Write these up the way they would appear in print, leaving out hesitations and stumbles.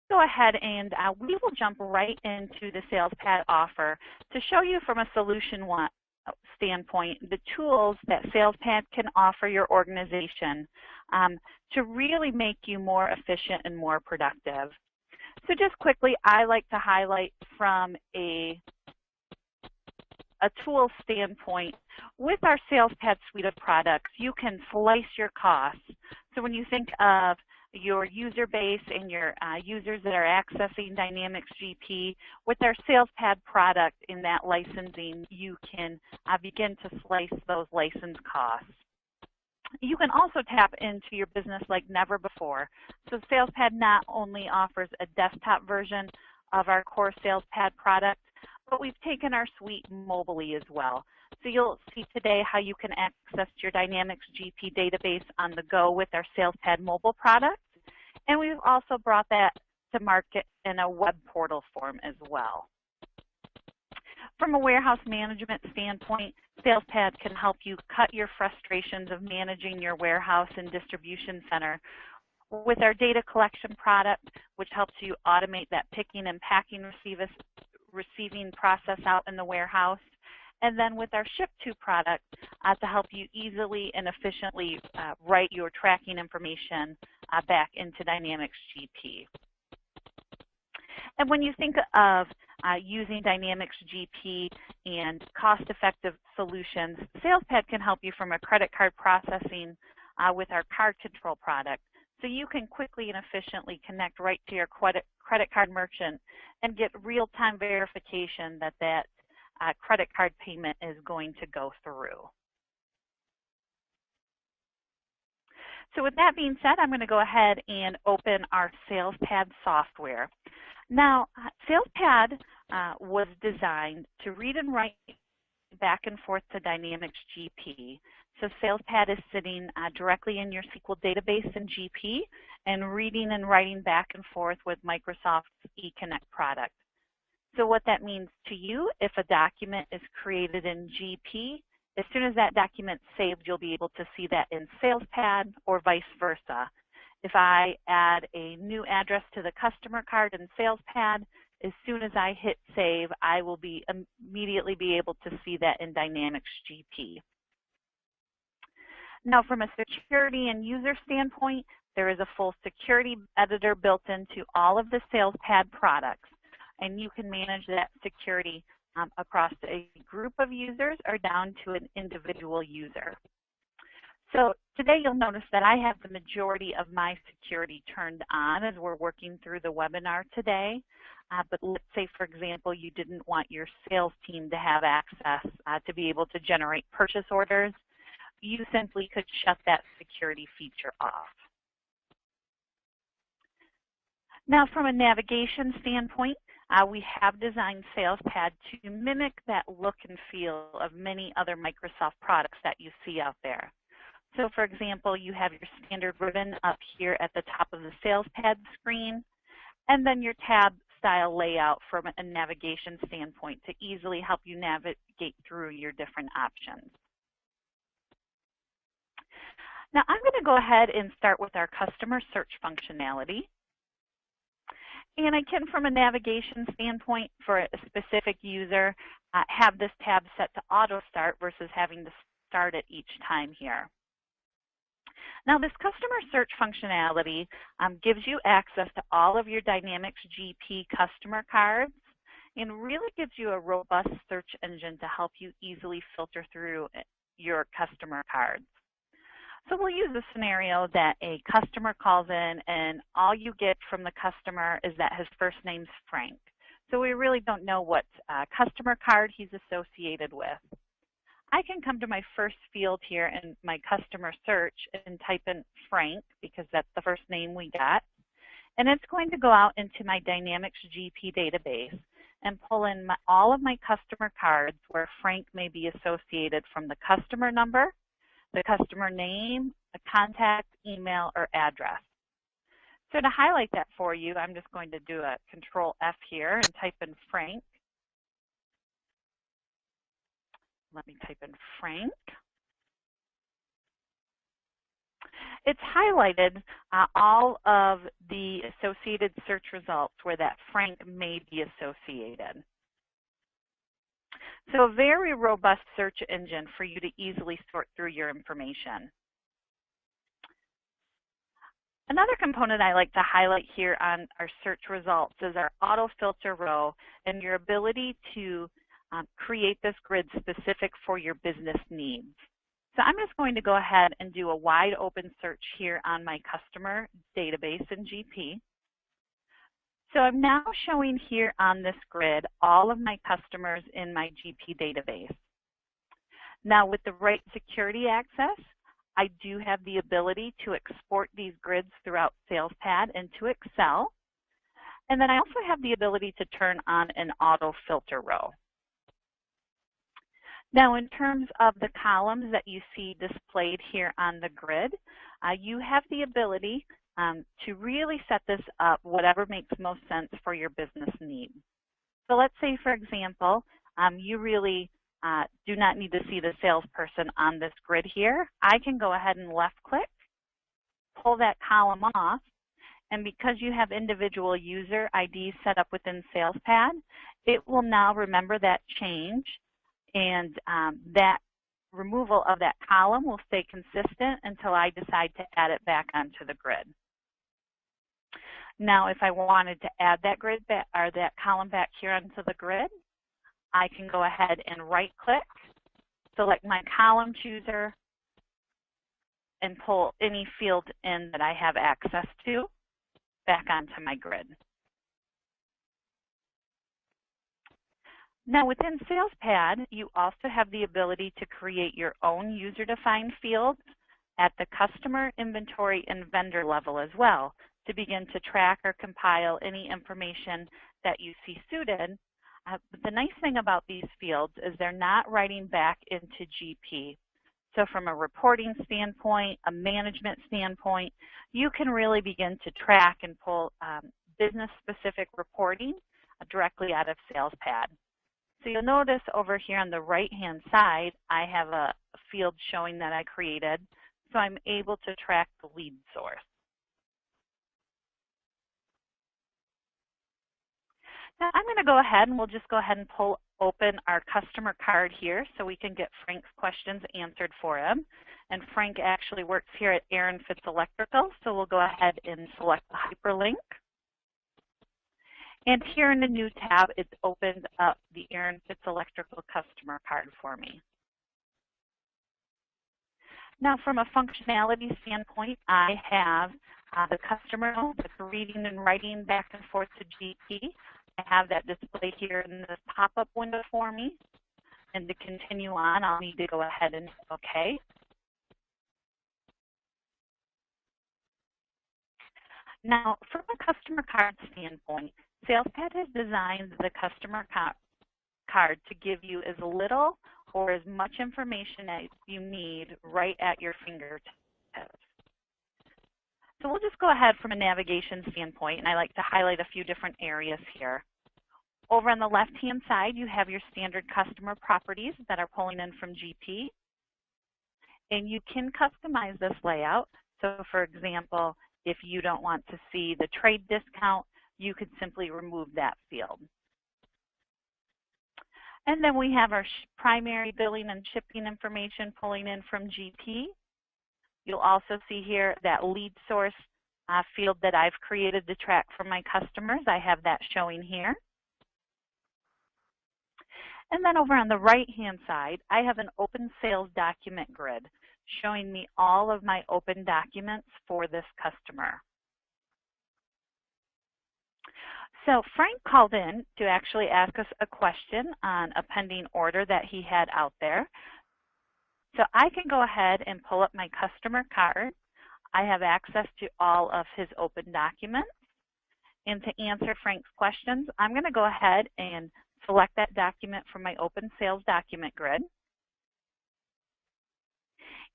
Go ahead and we will jump right into the SalesPad offer to show you from a solution standpoint the tools that SalesPad can offer your organization to really make you more efficient and more productive. So just quickly, I like to highlight from a tool standpoint, with our SalesPad suite of products, you can slice your costs. So when you think of your user base and your users that are accessing Dynamics GP, with our SalesPad product in that licensing, you can begin to slice those license costs. You can also tap into your business like never before. So SalesPad not only offers a desktop version of our core SalesPad product, but we've taken our suite mobilely as well. So you'll see today how you can access your Dynamics GP database on the go with our SalesPad mobile product. And we've also brought that to market in a web portal form as well. From a warehouse management standpoint, SalesPad can help you cut your frustrations of managing your warehouse and distribution center with our data collection product, which helps you automate that picking and packing receiving process out in the warehouse, and then with our Ship-to product to help you easily and efficiently write your tracking information back into Dynamics GP. And when you think of using Dynamics GP and cost-effective solutions, SalesPad can help you from a credit card processing with our card control product. So you can quickly and efficiently connect right to your credit card merchant and get real-time verification that that credit card payment is going to go through. So with that being said, I'm going to go ahead and open our SalesPad software. Now, SalesPad was designed to read and write back and forth to Dynamics GP. So SalesPad is sitting directly in your SQL database in GP and reading and writing back and forth with Microsoft's eConnect product. So what that means to you, if a document is created in GP, as soon as that document's saved, you'll be able to see that in SalesPad or vice versa. If I add a new address to the customer card in SalesPad, as soon as I hit save, I will immediately be able to see that in Dynamics GP. Now, from a security and user standpoint, there is a full security editor built into all of the SalesPad products, and you can manage that security across a group of users or down to an individual user. So today you'll notice that I have the majority of my security turned on as we're working through the webinar today. But let's say, for example, you didn't want your sales team to have access to be able to generate purchase orders. You simply could shut that security feature off. Now, from a navigation standpoint, we have designed SalesPad to mimic that look and feel of many other Microsoft products that you see out there. So, for example, you have your standard ribbon up here at the top of the SalesPad screen, and then your tab style layout from a navigation standpoint to easily help you navigate through your different options. Now, I'm going to go ahead and start with our customer search functionality. And I can, from a navigation standpoint for a specific user, have this tab set to auto start versus having to start it each time here. Now, this customer search functionality gives you access to all of your Dynamics GP customer cards and really gives you a robust search engine to help you easily filter through your customer cards. So we'll use a scenario that a customer calls in and all you get from the customer is that his first name's Frank. So we really don't know what customer card he's associated with. I can come to my first field here in my customer search and type in Frank because that's the first name we got. And it's going to go out into my Dynamics GP database and pull in all of my customer cards where Frank may be associated from the customer number, the customer name, a contact, email, or address. So to highlight that for you, I'm just going to do a Control F here and type in Frank. Let me type in Frank. it's highlighted all of the associated search results where that Frank may be associated. So a very robust search engine for you to easily sort through your information. Another component I like to highlight here on our search results is our auto filter row and your ability to create this grid specific for your business needs. So I'm just going to go ahead and do a wide open search here on my customer database in GP. So I'm now showing here on this grid all of my customers in my GP database. Now with the right security access, I do have the ability to export these grids throughout SalesPad into Excel. And then I also have the ability to turn on an auto filter row. Now in terms of the columns that you see displayed here on the grid, you have the ability to really set this up whatever makes most sense for your business needs. So let's say, for example, you really do not need to see the salesperson on this grid here. I can go ahead and left click, pull that column off, and because you have individual user IDs set up within SalesPad, it will now remember that change, and that removal of that column will stay consistent until I decide to add it back onto the grid. Now if I wanted to add that grid back, or that column back here onto the grid, I can go ahead and right click, select my column chooser, and pull any field in that I have access to back onto my grid. Now within SalesPad, you also have the ability to create your own user-defined fields at the customer, inventory, and vendor level as well to begin to track or compile any information that you see suited. But the nice thing about these fields is they're not writing back into GP. So from a reporting standpoint, a management standpoint, you can really begin to track and pull business-specific reporting directly out of SalesPad. So you'll notice over here on the right-hand side, I have a field showing that I created, so I'm able to track the lead source. Now I'm going to go ahead and we'll just go ahead and pull open our customer card here so we can get Frank's questions answered for him. And Frank actually works here at Aaron Fitz Electrical, so we'll go ahead and select the hyperlink. And here in the new tab, it's opened up the Aaron Fitz Electrical customer card for me. Now from a functionality standpoint, I have the customer that's reading and writing back and forth to GP. I have that displayed here in this pop-up window for me. And to continue on, I'll need to go ahead and hit OK. Now, from a customer card standpoint, SalesPad has designed the customer card to give you as little or as much information as you need right at your fingertips. So we'll just go ahead from a navigation standpoint, and I like to highlight a few different areas here. Over on the left-hand side, you have your standard customer properties that are pulling in from GP. And you can customize this layout. So for example, if you don't want to see the trade discount, you could simply remove that field. And then we have our primary billing and shipping information pulling in from GP. You'll also see here that lead source field that I've created to track for my customers. I have that showing here. And then over on the right-hand side, I have an open sales document grid showing me all of my open documents for this customer. So Frank called in to actually ask us a question on a pending order that he had out there. So I can go ahead and pull up my customer card. I have access to all of his open documents. And to answer Frank's questions, I'm going to go ahead and select that document from my open sales document grid.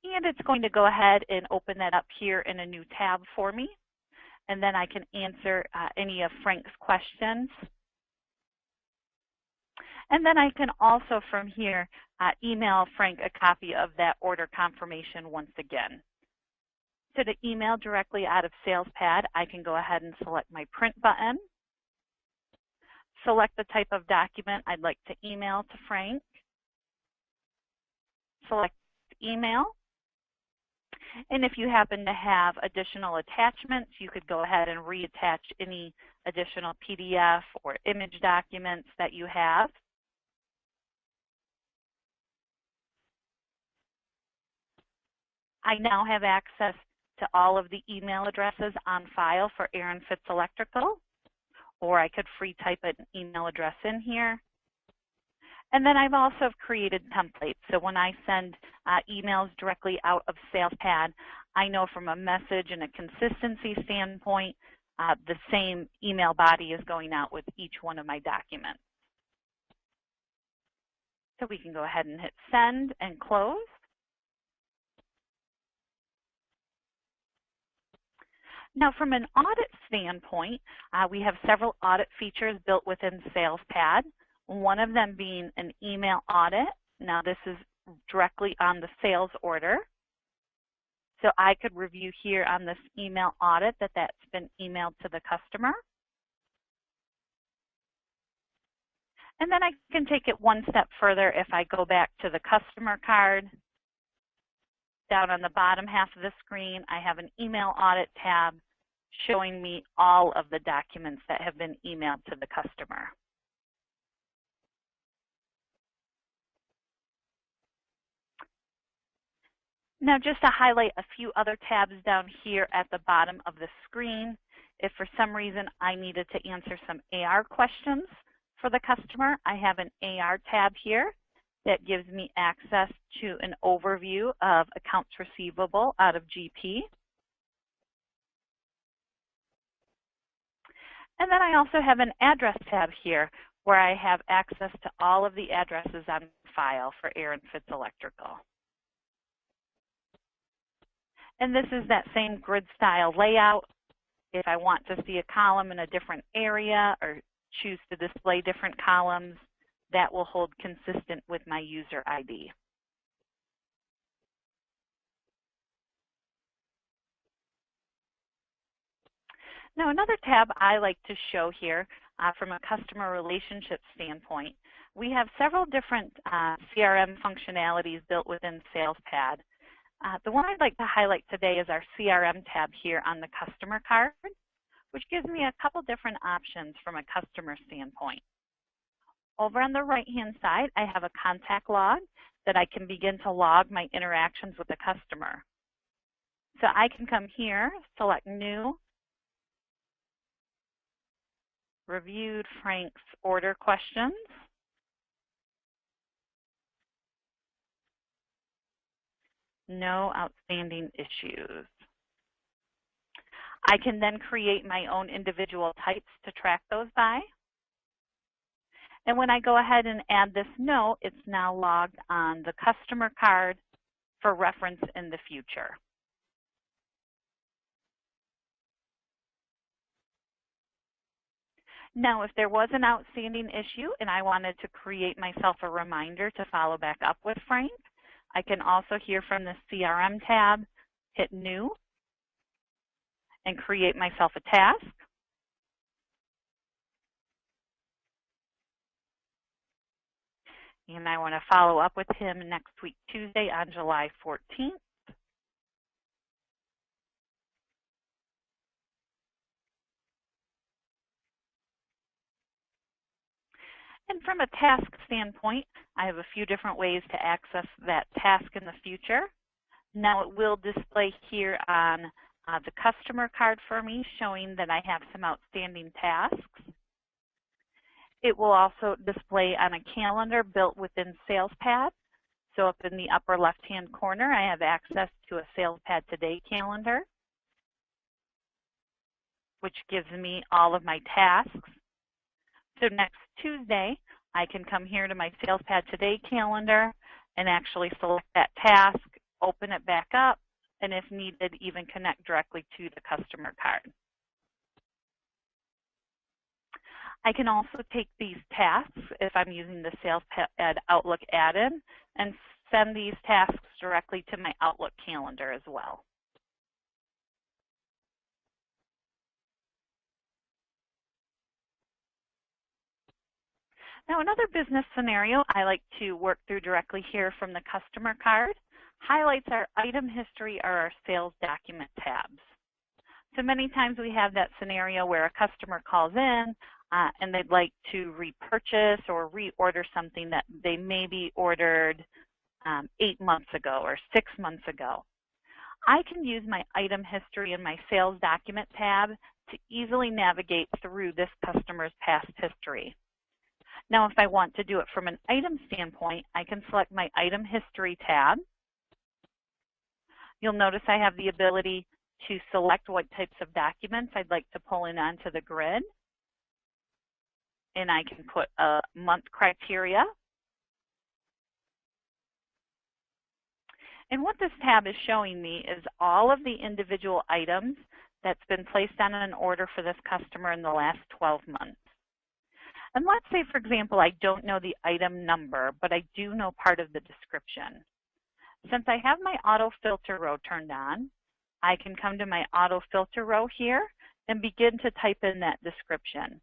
And it's going to go ahead and open that up here in a new tab for me. And then I can answer any of Frank's questions. And then I can also from here email Frank a copy of that order confirmation once again. So to email directly out of SalesPad, I can go ahead and select my print button, select the type of document I'd like to email to Frank, select email, and if you happen to have additional attachments, you could go ahead and reattach any additional PDF or image documents that you have. I now have access to all of the email addresses on file for Aaron Fitz Electrical, or I could free type an email address in here. And then I've also created templates. So when I send emails directly out of SalesPad, I know from a message and a consistency standpoint, the same email body is going out with each one of my documents. So we can go ahead and hit send and close. Now from an audit standpoint, we have several audit features built within SalesPad. One of them being an email audit. Now this is directly on the sales order. So I could review here on this email audit that's been emailed to the customer. And then I can take it one step further if I go back to the customer card. Down on the bottom half of the screen, I have an email audit tab showing me all of the documents that have been emailed to the customer. Now just to highlight a few other tabs down here at the bottom of the screen, if for some reason I needed to answer some AR questions for the customer, I have an AR tab here that gives me access to an overview of accounts receivable out of GP. And then I also have an address tab here where I have access to all of the addresses on file for Aaron Fitz Electrical. And this is that same grid style layout. If I want to see a column in a different area or choose to display different columns, that will hold consistent with my user ID. Now another tab I like to show here from a customer relationship standpoint, we have several different CRM functionalities built within SalesPad. The one I'd like to highlight today is our CRM tab here on the customer card, which gives me a couple different options from a customer standpoint. Over on the right-hand side, I have a contact log that I can begin to log my interactions with the customer. So I can come here, select New, Reviewed Frank's Order Questions. No outstanding issues. I can then create my own individual types to track those by. And when I go ahead and add this note, it's now logged on the customer card for reference in the future. Now, if there was an outstanding issue and I wanted to create myself a reminder to follow back up with Frank, I can also here from the CRM tab, hit New, and create myself a task. And I want to follow up with him next week, Tuesday on July 14th. And from a task standpoint, I have a few different ways to access that task in the future. Now it will display here on the customer card for me, showing that I have some outstanding tasks. It will also display on a calendar built within SalesPad. So up in the upper left-hand corner, I have access to a SalesPad Today calendar, which gives me all of my tasks. So next Tuesday, I can come here to my SalesPad Today calendar and actually select that task, open it back up, and if needed, even connect directly to the customer card. I can also take these tasks, if I'm using the SalesPad Outlook add-in, and send these tasks directly to my Outlook calendar as well. Now, another business scenario I like to work through directly here from the customer card highlights our item history or our sales document tabs. So many times we have that scenario where a customer calls in and they'd like to repurchase or reorder something that they maybe ordered 8 months ago or 6 months ago. I can use my item history in my sales document tab to easily navigate through this customer's past history. Now, if I want to do it from an item standpoint, I can select my item history tab. You'll notice I have the ability to select what types of documents I'd like to pull in onto the grid. And I can put a month criteria. And what this tab is showing me is all of the individual items that's been placed on an order for this customer in the last 12 months. And let's say, for example, I don't know the item number, but I do know part of the description. Since I have my auto filter row turned on, I can come to my auto filter row here and begin to type in that description.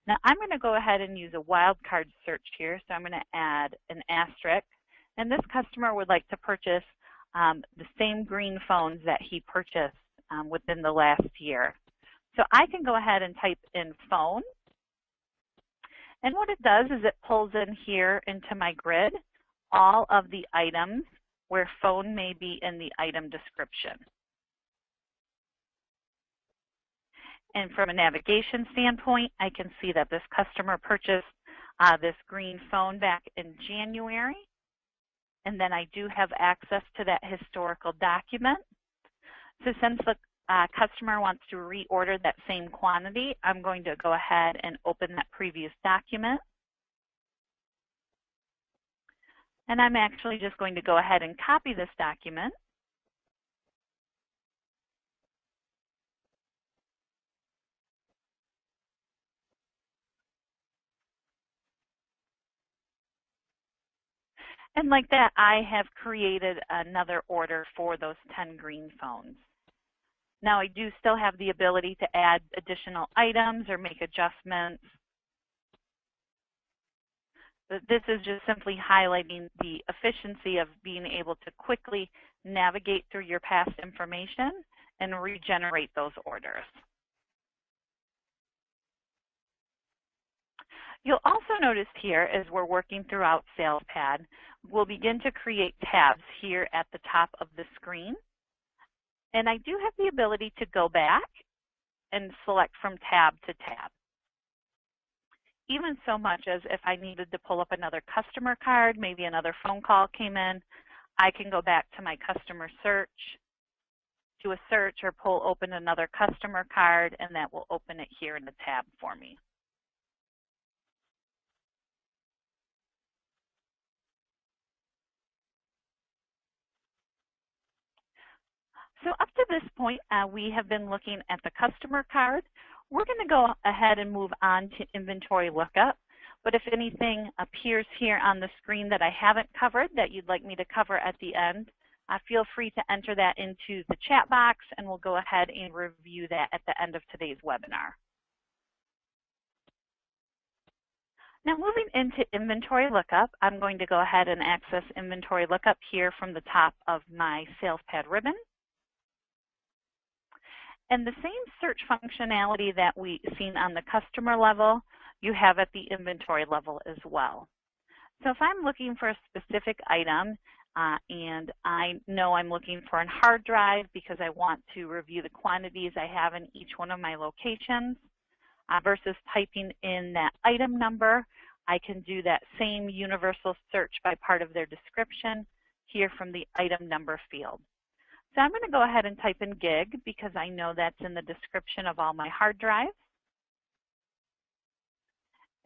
Now, I'm going to go ahead and use a wildcard search here, so I'm going to add an asterisk. And this customer would like to purchase the same green phones that he purchased within the last year. So I can go ahead and type in phone. And what it does is it pulls in here into my grid all of the items where phone may be in the item description. And from a navigation standpoint, I can see that this customer purchased this green phone back in January. And then I do have access to that historical document. So since the customer wants to reorder that same quantity, I'm going to go ahead and open that previous document. And I'm actually just going to go ahead and copy this document. And like that, I have created another order for those 10 green phones. Now, I do still have the ability to add additional items or make adjustments. But this is just simply highlighting the efficiency of being able to quickly navigate through your past information and regenerate those orders. You'll also notice here, as we're working throughout SalesPad, we'll begin to create tabs here at the top of the screen. And I do have the ability to go back and select from tab to tab. Even so much as if I needed to pull up another customer card, maybe another phone call came in, I can go back to my customer search, do a search, or pull open another customer card, and that will open it here in the tab for me. So up to this point, we have been looking at the customer card. We're going to go ahead and move on to inventory lookup. But if anything appears here on the screen that I haven't covered that you'd like me to cover at the end, feel free to enter that into the chat box, and we'll go ahead and review that at the end of today's webinar. Now, moving into inventory lookup, I'm going to go ahead and access inventory lookup here from the top of my SalesPad ribbon. And the same search functionality that we've seen on the customer level, you have at the inventory level as well. So if I'm looking for a specific item and I know I'm looking for a hard drive because I want to review the quantities I have in each one of my locations versus typing in that item number, I can do that same universal search by part of their description here from the item number field. So I'm going to go ahead and type in gig because I know that's in the description of all my hard drives.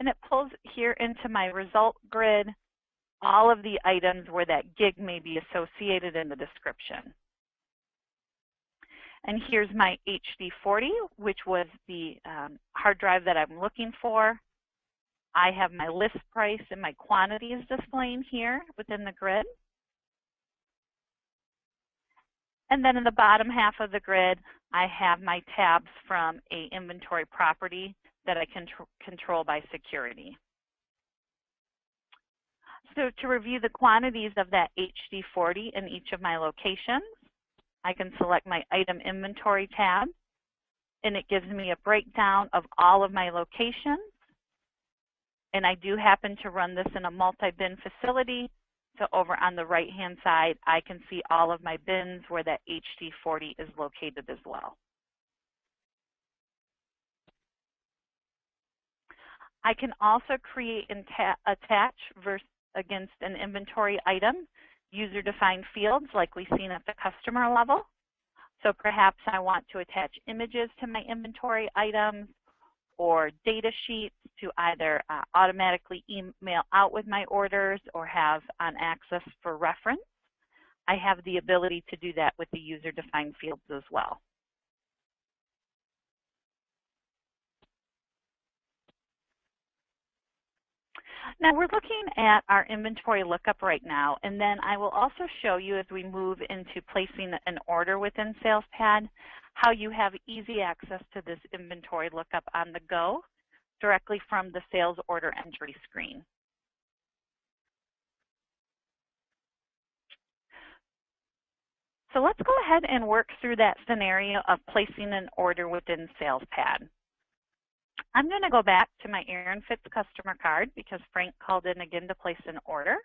And it pulls here into my result grid all of the items where that gig may be associated in the description. And here's my HD40, which was the hard drive that I'm looking for. I have my list price and my quantities displaying here within the grid. And then in the bottom half of the grid, I have my tabs from an inventory property that I can control by security. So to review the quantities of that HD40 in each of my locations, I can select my Item Inventory tab, and it gives me a breakdown of all of my locations. And I do happen to run this in a multi-bin facility, so over on the right-hand side, I can see all of my bins where that HD40 is located as well. I can also create and attach against an inventory item user-defined fields like we've seen at the customer level. So perhaps I want to attach images to my inventory items or data sheets to either automatically email out with my orders or have on access for reference. I have the ability to do that with the user-defined fields as well. Now we're looking at our inventory lookup right now, and then I will also show you as we move into placing an order within SalesPad how you have easy access to this inventory lookup on the go directly from the sales order entry screen. So let's go ahead and work through that scenario of placing an order within SalesPad. I'm going to go back to my Aaron Fitz customer card because Frank called in again to place an order.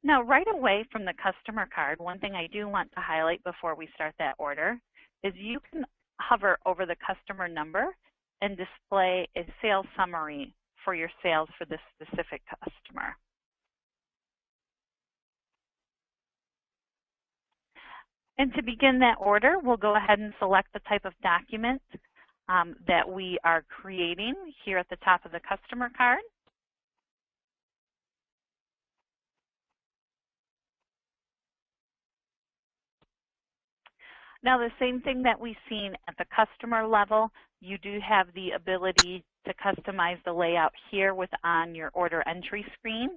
Now, right away from the customer card, one thing I do want to highlight before we start that order is you can hover over the customer number and display a sales summary for your sales for this specific customer. And to begin that order, we'll go ahead and select the type of document that we are creating here at the top of the customer card. Now, the same thing that we've seen at the customer level, you do have the ability to customize the layout here on your order entry screen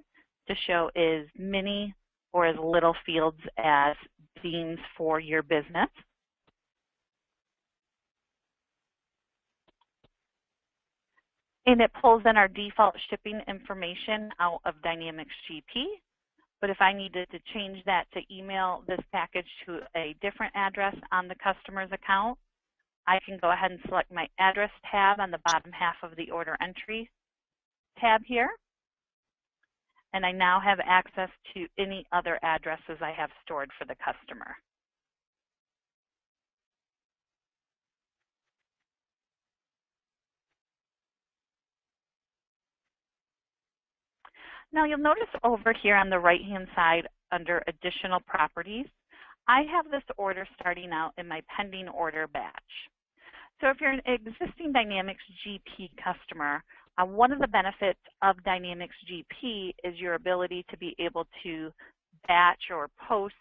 to show as many or as little fields as deems for your business. And it pulls in our default shipping information out of Dynamics GP. But if I needed to change that to email this package to a different address on the customer's account, I can go ahead and select my address tab on the bottom half of the order entry tab here. And I now have access to any other addresses I have stored for the customer. Now you'll notice over here on the right-hand side under Additional Properties, I have this order starting out in my pending order batch. So if you're an existing Dynamics GP customer, one of the benefits of Dynamics GP is your ability to be able to batch or post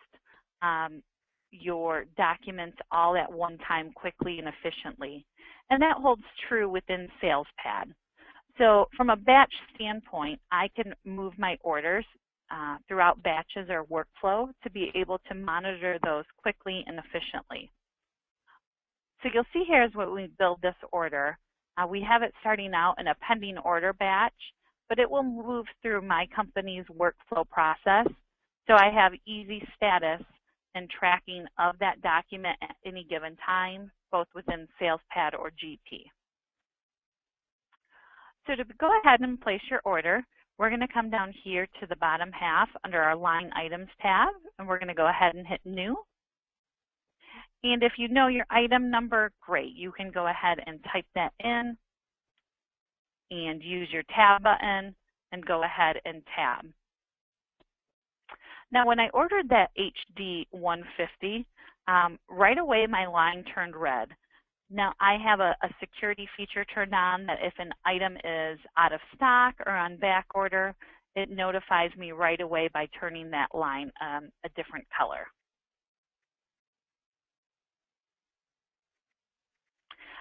your documents all at one time quickly and efficiently. And that holds true within SalesPad. So from a batch standpoint, I can move my orders throughout batches or workflow to be able to monitor those quickly and efficiently. So you'll see here is when we build this order. We have it starting out in a pending order batch, but it will move through my company's workflow process. So I have easy status and tracking of that document at any given time, both within SalesPad or GP. So to go ahead and place your order, we're going to come down here to the bottom half under our Line Items tab, and we're going to go ahead and hit New. And if you know your item number, great. You can go ahead and type that in and use your tab button and go ahead and tab. Now, when I ordered that HD 150, right away my line turned red. Now, I have a security feature turned on that if an item is out of stock or on back order, it notifies me right away by turning that line a different color.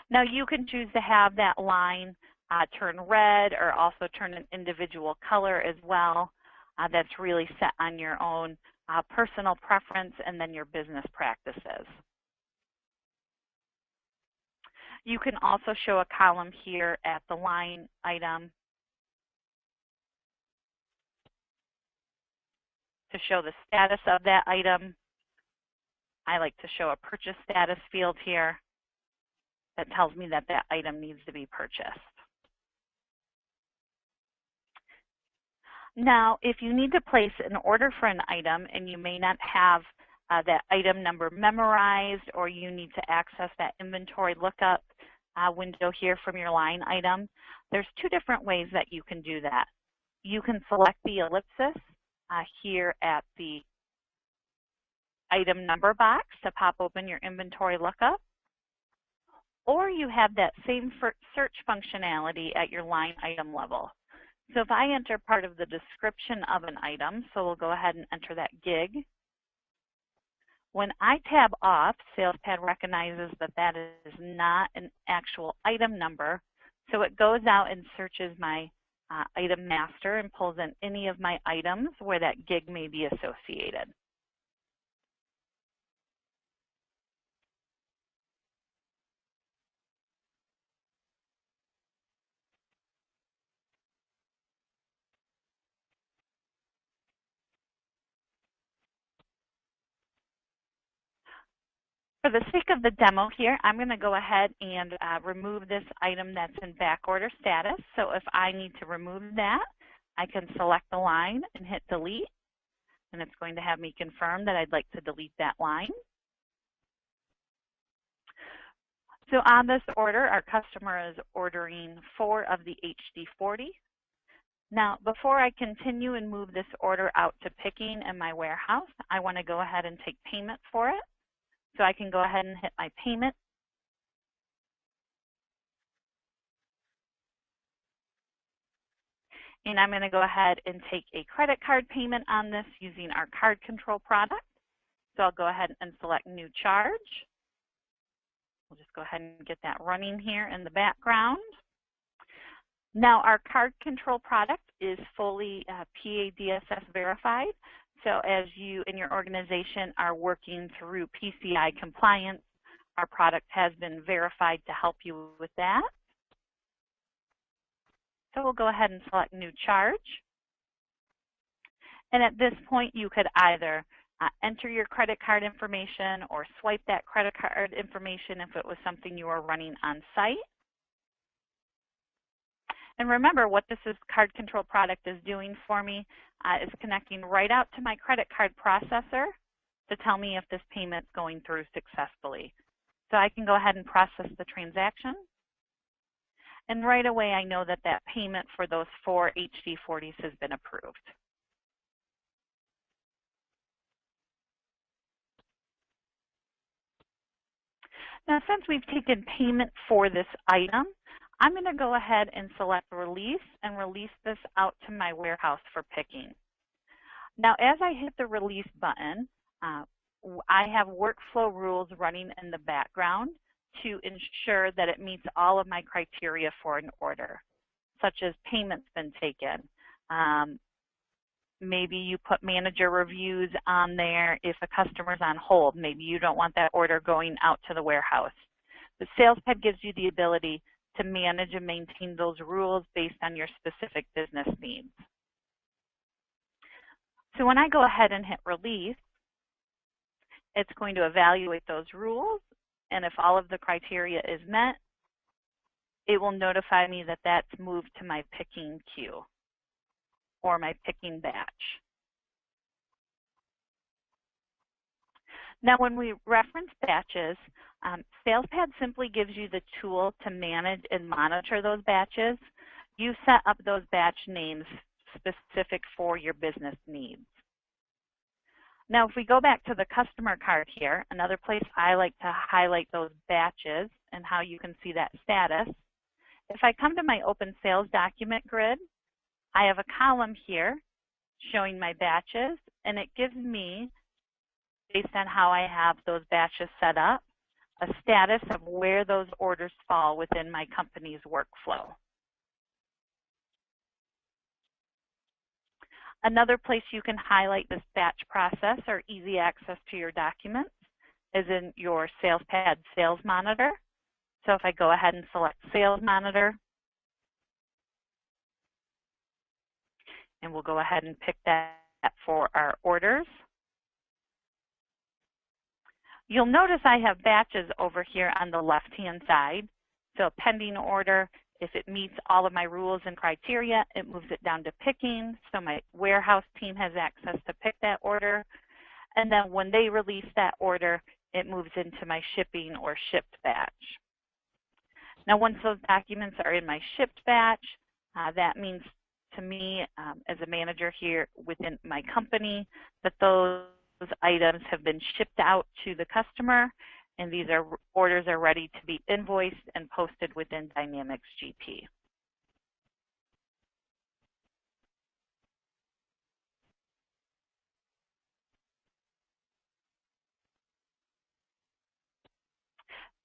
Now, you can choose to have that line turn red or also turn an individual color as well. That's really set on your own personal preference and then your business practices. You can also show a column here at the line item. to show the status of that item, I like to show a purchase status field here that tells me that that item needs to be purchased. Now, if you need to place an order for an item and you may not have that item number memorized, or you need to access that inventory lookup window here from your line item, there's two different ways that you can do that. You can select the ellipsis here at the item number box to pop open your inventory lookup, or you have that same search functionality at your line item level. So if I enter part of the description of an item, so we'll go ahead and enter that gig. When I tab off, SalesPad recognizes that that is not an actual item number, so it goes out and searches my item master and pulls in any of my items where that gig may be associated. For the sake of the demo here, I'm going to go ahead and remove this item that's in backorder status. So if I need to remove that, I can select the line and hit delete, and it's going to have me confirm that I'd like to delete that line. So on this order, our customer is ordering 4 of the HD40. Now, before I continue and move this order out to picking in my warehouse, I want to go ahead and take payment for it. So I can go ahead and hit my payment. And I'm going to go ahead and take a credit card payment on this using our card control product. So I'll go ahead and select new charge. We'll just go ahead and get that running here in the background. Now our card control product is fully PADSS verified. So as you and your organization are working through PCI compliance, our product has been verified to help you with that. So we'll go ahead and select new charge. And at this point, you could either enter your credit card information or swipe that credit card information if it was something you were running on site. And remember, what this card control product is doing for me is connecting right out to my credit card processor to tell me if this payment's going through successfully. So I can go ahead and process the transaction. And right away, I know that that payment for those 4 HD40s has been approved. Now, since we've taken payment for this item, I'm going to go ahead and select release and release this out to my warehouse for picking. Now, as I hit the release button, I have workflow rules running in the background to ensure that it meets all of my criteria for an order, such as payment's been taken. Maybe you put manager reviews on there if a customer's on hold. Maybe you don't want that order going out to the warehouse. But SalesPad gives you the ability to manage and maintain those rules based on your specific business needs. So when I go ahead and hit release, it's going to evaluate those rules, and if all of the criteria is met, it will notify me that that's moved to my picking queue or my picking batch. Now, when we reference batches, SalesPad simply gives you the tool to manage and monitor those batches. You set up those batch names specific for your business needs. Now, if we go back to the customer card here, another place I like to highlight those batches and how you can see that status. If I come to my open sales document grid, I have a column here showing my batches, and it gives me, based on how I have those batches set up, a status of where those orders fall within my company's workflow. Another place you can highlight this batch process or easy access to your documents is in your SalesPad Sales Monitor. So if I go ahead and select Sales Monitor, and we'll go ahead and pick that for our orders. You'll notice I have batches over here on the left-hand side. So pending order, if it meets all of my rules and criteria, it moves it down to picking. So my warehouse team has access to pick that order. And then when they release that order, it moves into my shipping or shipped batch. Now, once those documents are in my shipped batch, that means to me as a manager here within my company that those items have been shipped out to the customer, and these orders are ready to be invoiced and posted within Dynamics GP.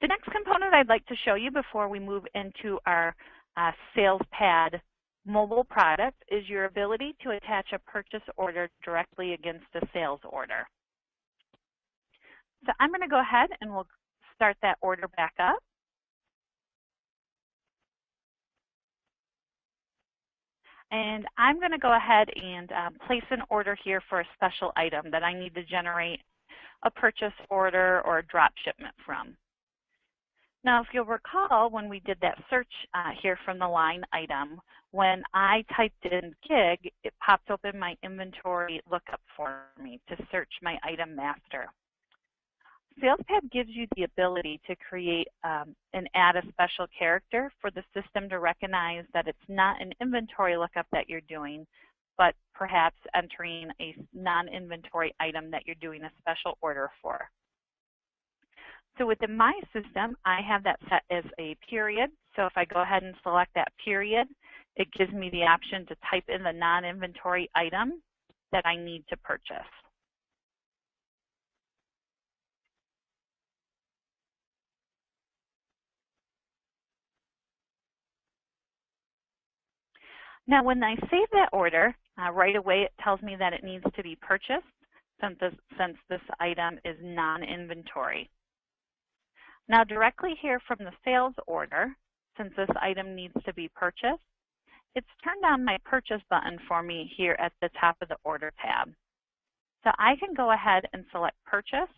The next component I'd like to show you before we move into our SalesPad mobile product is your ability to attach a purchase order directly against a sales order. So I'm going to go ahead and we'll start that order back up. And I'm going to go ahead and place an order here for a special item that I need to generate a purchase order or a drop shipment from. Now, if you'll recall, when we did that search here from the line item, when I typed in gig, it popped open my inventory lookup for me to search my item master. SalesPad gives you the ability to create and add a special character for the system to recognize that it's not an inventory lookup that you're doing, but perhaps entering a non-inventory item that you're doing a special order for. So within my system, I have that set as a period. So if I go ahead and select that period, it gives me the option to type in the non-inventory item that I need to purchase. Now, when I save that order, right away it tells me that it needs to be purchased since this item is non-inventory. Now, directly here from the sales order, since this item needs to be purchased, it's turned on my purchase button for me here at the top of the order tab. So I can go ahead and select purchase,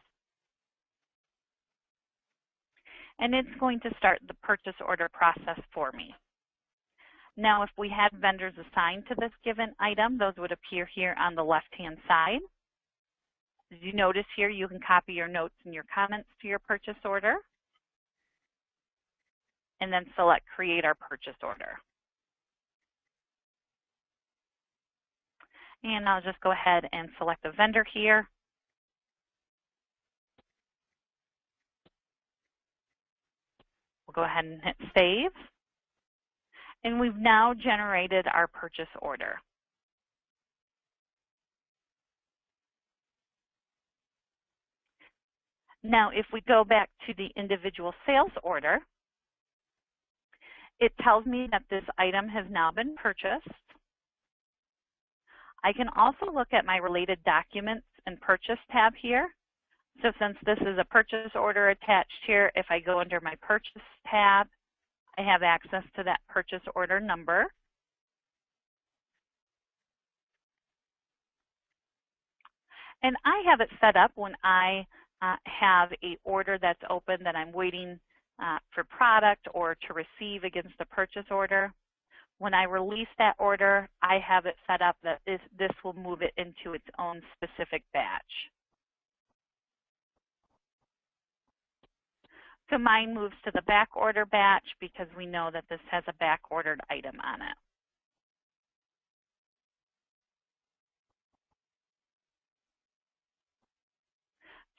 and it's going to start the purchase order process for me. Now, if we had vendors assigned to this given item, those would appear here on the left-hand side. As you notice here, you can copy your notes and your comments to your purchase order, and then select Create Our Purchase Order. And I'll just go ahead and select a vendor here. We'll go ahead and hit Save. And we've now generated our purchase order. Now, if we go back to the individual sales order, it tells me that this item has now been purchased. I can also look at my related documents and purchase tab here. So since this is a purchase order attached here, if I go under my purchase tab, I have access to that purchase order number. And I have it set up when I have an order that's open that I'm waiting for product or to receive against the purchase order. When I release that order, I have it set up that this will move it into its own specific batch. So mine moves to the back order batch because we know that this has a back ordered item on it.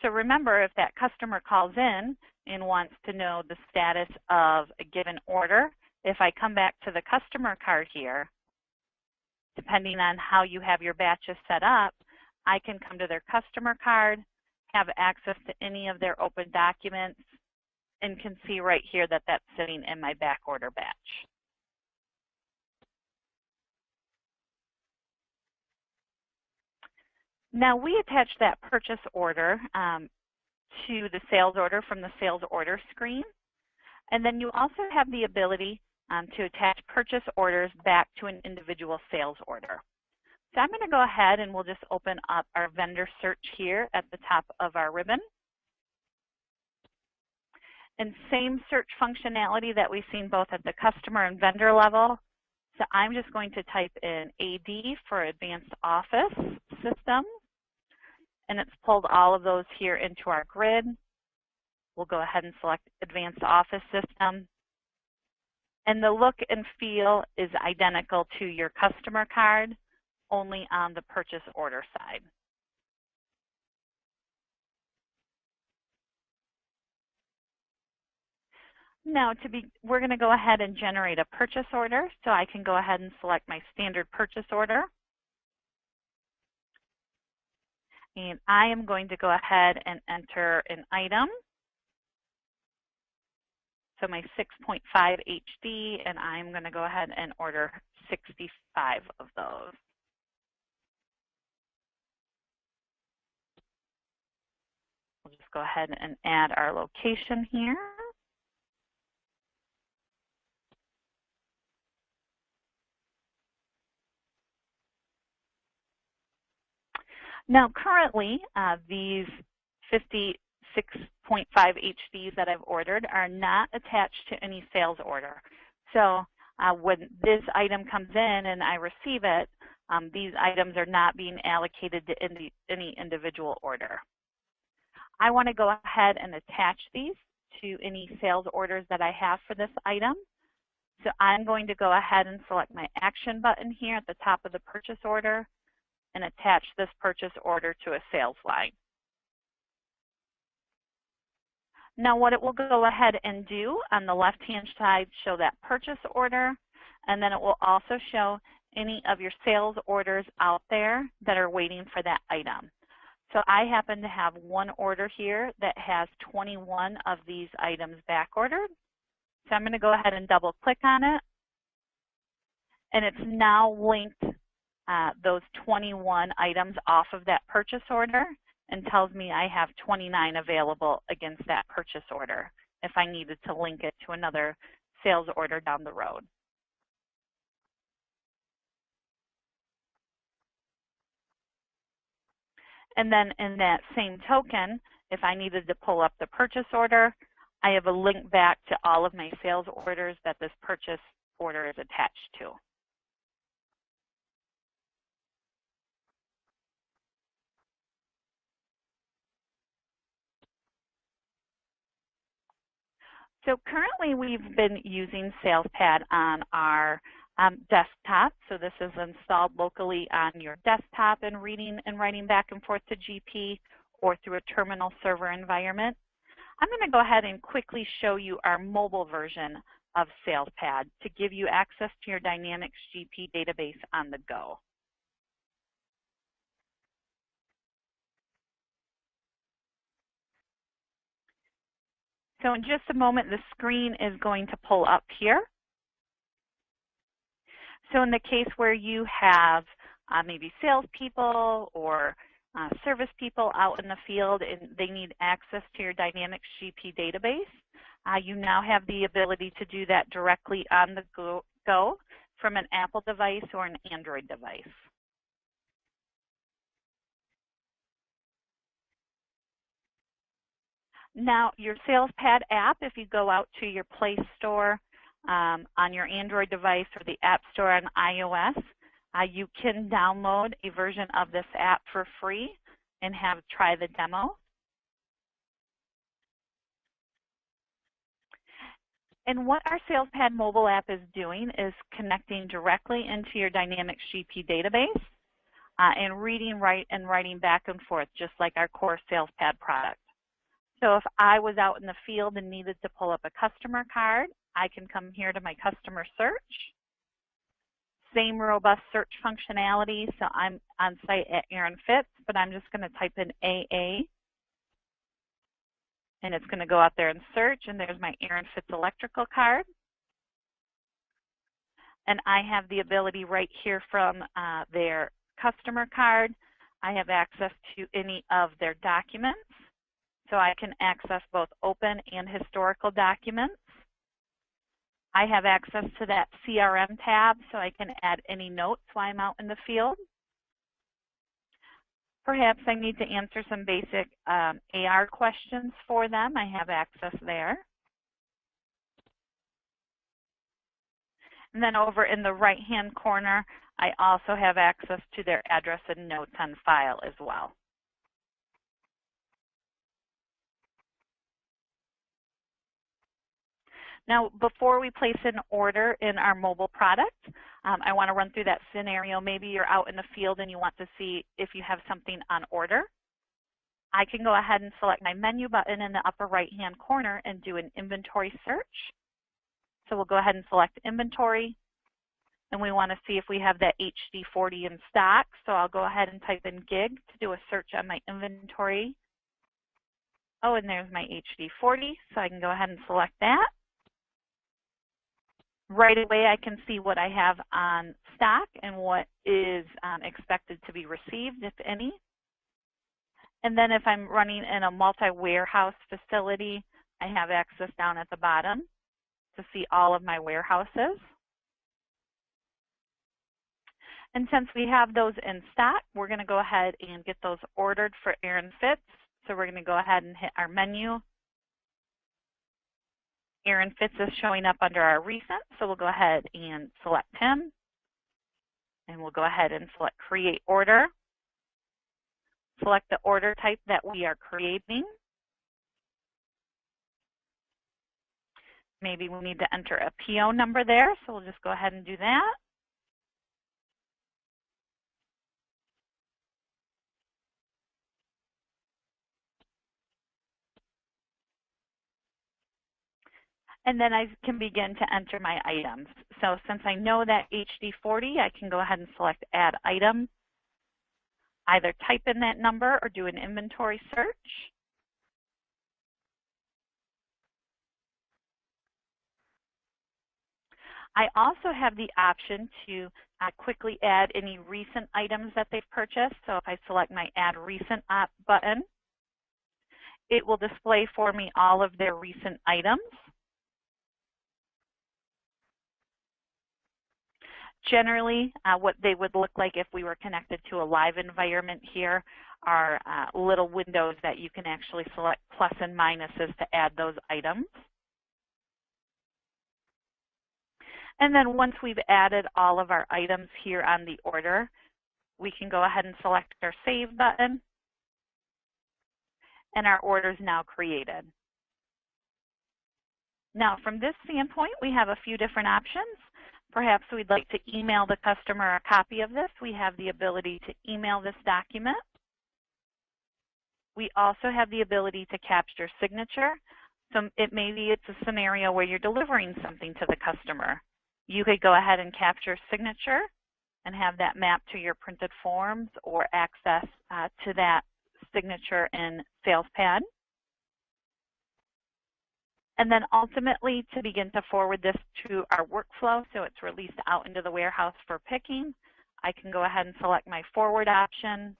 So remember, if that customer calls in and wants to know the status of a given order, if I come back to the customer card here, depending on how you have your batches set up, I can come to their customer card, have access to any of their open documents, and can see right here that that's sitting in my back order batch. Now we attach that purchase order to the sales order from the sales order screen. And then you also have the ability to attach purchase orders back to an individual sales order. So I'm going to go ahead and we'll just open up our vendor search here at the top of our ribbon. And same search functionality that we've seen both at the customer and vendor level. So I'm just going to type in AD for Advanced Office System. And it's pulled all of those here into our grid. We'll go ahead and select Advanced Office System. And the look and feel is identical to your customer card, only on the purchase order side. Now, we're going to go ahead and generate a purchase order. So I can go ahead and select my standard purchase order. And I am going to go ahead and enter an item. So my 6.5 HD, and I'm going to go ahead and order 65 of those. We'll just go ahead and add our location here. Now, currently, these 56.5 HDs that I've ordered are not attached to any sales order. So when this item comes in and I receive it, these items are not being allocated to any individual order. I want to go ahead and attach these to any sales orders that I have for this item. So I'm going to go ahead and select my action button here at the top of the purchase order and attach this purchase order to a sales line. Now what it will go ahead and do on the left-hand side, show that purchase order, and then it will also show any of your sales orders out there that are waiting for that item. So I happen to have one order here that has 21 of these items back ordered. So I'm going to go ahead and double click on it, and it's now linked those 21 items off of that purchase order and tells me I have 29 available against that purchase order if I needed to link it to another sales order down the road. And then in that same token, if I needed to pull up the purchase order, I have a link back to all of my sales orders that this purchase order is attached to. So currently we've been using SalesPad on our desktop. So this is installed locally on your desktop and reading and writing back and forth to GP or through a terminal server environment. I'm going to go ahead and quickly show you our mobile version of SalesPad to give you access to your Dynamics GP database on the go. So in just a moment, the screen is going to pull up here. So in the case where you have maybe salespeople or service people out in the field and they need access to your Dynamics GP database, you now have the ability to do that directly on the go from an Apple device or an Android device. Now, your SalesPad app, if you go out to your Play Store on your Android device or the App Store on iOS, you can download a version of this app for free and try the demo. And what our SalesPad mobile app is doing is connecting directly into your Dynamics GP database and reading, writing back and forth, just like our core SalesPad product. So if I was out in the field and needed to pull up a customer card, I can come here to my customer search. Same robust search functionality, so I'm on site at Aaron Fitz, but I'm just going to type in AA. And it's going to go out there and search, and there's my Aaron Fitz electrical card. And I have the ability right here from their customer card. I have access to any of their documents. So I can access both open and historical documents. I have access to that CRM tab, so I can add any notes while I'm out in the field. Perhaps I need to answer some basic AR questions for them. I have access there. And then over in the right-hand corner, I also have access to their address and notes on file as well. Now, before we place an order in our mobile product, I want to run through that scenario. Maybe you're out in the field and you want to see if you have something on order. I can go ahead and select my menu button in the upper right-hand corner and do an inventory search. So we'll go ahead and select inventory, and we want to see if we have that HD40 in stock. So I'll go ahead and type in gig to do a search on my inventory. Oh, and there's my HD40, so I can go ahead and select that. Right away, I can see what I have on stock and what is expected to be received, if any. And then if I'm running in a multi-warehouse facility, I have access down at the bottom to see all of my warehouses. And since we have those in stock, we're going to go ahead and get those ordered for Aaron Fitz. So we're going to go ahead and hit our menu. Aaron Fitz is showing up under our recent, so we'll go ahead and select him. And we'll go ahead and select Create Order. Select the order type that we are creating. Maybe we need to enter a PO number there, so we'll just go ahead and do that. And then I can begin to enter my items. So since I know that HD40, I can go ahead and select Add Item. Either type in that number or do an inventory search. I also have the option to quickly add any recent items that they've purchased. So if I select my Add Recent button, it will display for me all of their recent items. Generally, what they would look like if we were connected to a live environment here are little windows that you can actually select plus and minuses to add those items. And then once we've added all of our items here on the order, we can go ahead and select our Save button, and our order is now created. Now, from this standpoint, we have a few different options. Perhaps we'd like to email the customer a copy of this. We have the ability to email this document. We also have the ability to capture signature. So maybe it's a scenario where you're delivering something to the customer. You could go ahead and capture signature and have that mapped to your printed forms or access to that signature in SalesPad. And then ultimately, to begin to forward this to our workflow, so it's released out into the warehouse for picking, I can go ahead and select my forward option,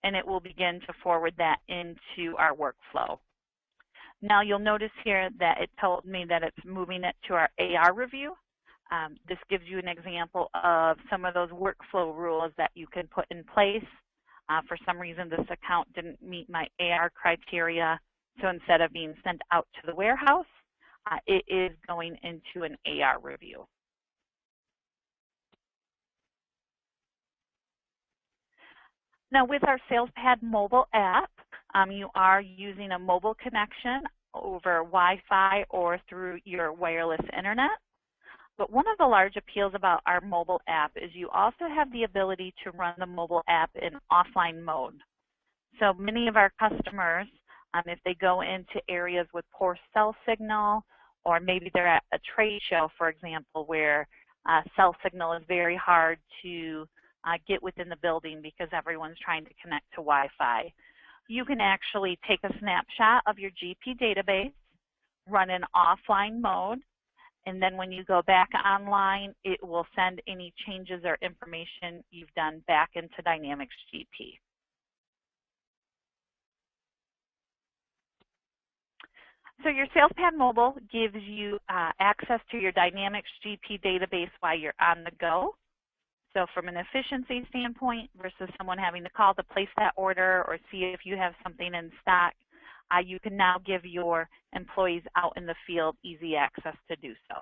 and it will begin to forward that into our workflow. Now you'll notice here that it told me that it's moving it to our AR review. This gives you an example of some of those workflow rules that you can put in place. For some reason, this account didn't meet my AR criteria. So instead of being sent out to the warehouse, it is going into an AR review. Now with our SalesPad mobile app, you are using a mobile connection over Wi-Fi or through your wireless internet. But one of the large appeals about our mobile app is you also have the ability to run the mobile app in offline mode. So many of our customers, if they go into areas with poor cell signal, or maybe they're at a trade show, for example, where cell signal is very hard to get within the building because everyone's trying to connect to Wi-Fi. You can actually take a snapshot of your GP database, run in offline mode, and then when you go back online, it will send any changes or information you've done back into Dynamics GP. So your SalesPad Mobile gives you access to your Dynamics GP database while you're on the go. So from an efficiency standpoint versus someone having to call to place that order or see if you have something in stock, you can now give your employees out in the field easy access to do so.